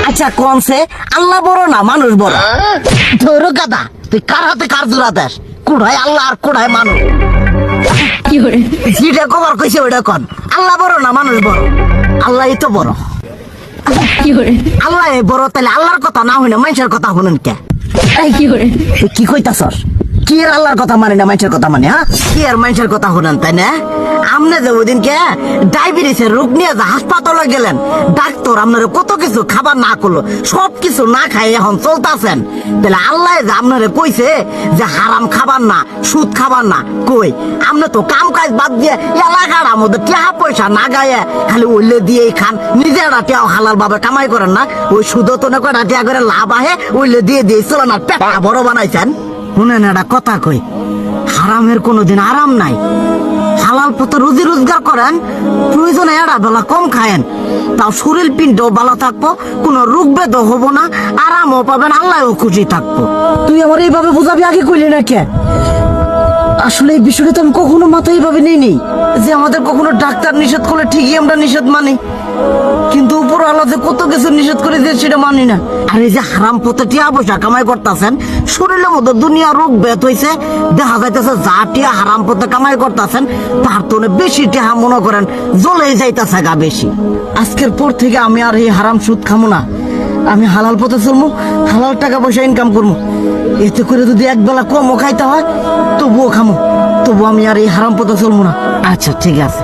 আচ্ছা কোনছে আল্লাহ বড় না মানুষ বড়? ধরো গাদা, তুই কার হাতে কার জোড়া দেশ? কুড়াই আল্লাহ আর কুড়াই মানুষ। যেটা কবার কইছে ওইটা কন। আল্লাহ বড় না মানুষ বড়? আল্লাহই তো বড়। আল্লাহ বড়, তাহলে আল্লাহর কথা না হইনা মানুষের কথা শুনেন কে? তুই কি কইতাছস? কি আর আল্লাহর কথা মানে না মানুষের কথা মানে? হ্যাঁ, কি আর মানুষের কথা শুনেন তাই না? আমনে যে ওই দিনকে ডায়াবেটিসের রোগ নিয়ে যে হাসপাতালে গেলেন, ডাক্তার আপনার কত কিছু খাবার না করলো, সব কিছু না খাই এখন চলতেছেন। তাহলে আল্লাহ যে আপনারে কইছে যে হারাম খাবার না, সুদ খাবার না, কই আপনি তো কাম কাজ বাদ দিয়ে এলাকার মধ্যে টাকা পয়সা না গায়ে খালি ওইলে দিয়েই খান। নিজেরা টিয়াও হালাল ভাবে কামাই করেন না, ওই সুদ তো না কয়টা টিয়া করে লাভ আহে ওইলে দিয়ে দিয়ে চলেন আর পেট বড় বানাইছেন। শুনেন একটা কথা কই, হারামের কোনোদিন আরাম নাই। হালাল পথে রুজি রোজগার করেন, প্রয়োজনে এড়া বেলা কম খায়েন, তাও শরীর পিণ্ডও ভালো থাকবো, কোনো রোগ বেদও হবো না, আরামও পাবেন, আল্লাহও খুশি থাকবো। তুই আমার এইভাবে বুঝাবি আগে কইলি না কে? আসলে এই বিষয়টা তো আমি কখনো মাথায় এইভাবে নিইনি যে আমাদের কখনো ডাক্তার নিষেধ করলে ঠিকই আমরা নিষেধ মানি, কিন্তু উপর আলাদা কত কিছু নিষেধ করে দিয়ে সেটা মানি না। আর এই যে হারাম পথে টিয়া পয়সা কামাই করতেছেন, শরীরের মধ্যে দুনিয়া রোগ বেত হয়েছে, দেখা যাইতেছে যা টিয়া হারাম পথে কামাই করতেছেন তার তো বেশি টিয়া মনে করেন জ্বলেই যাইতেছে গা বেশি। আজকের পর থেকে আমি আর এই হারাম সুদ খামো না, আমি হালাল পথে চলবো, হালাল টাকা পয়সা ইনকাম করবো। এতে করে যদি একবেলা কমও খাইতে হয় তবুও খামো, তবু আমি আর এই হারাম পথে চলবো না। আচ্ছা ঠিক আছে।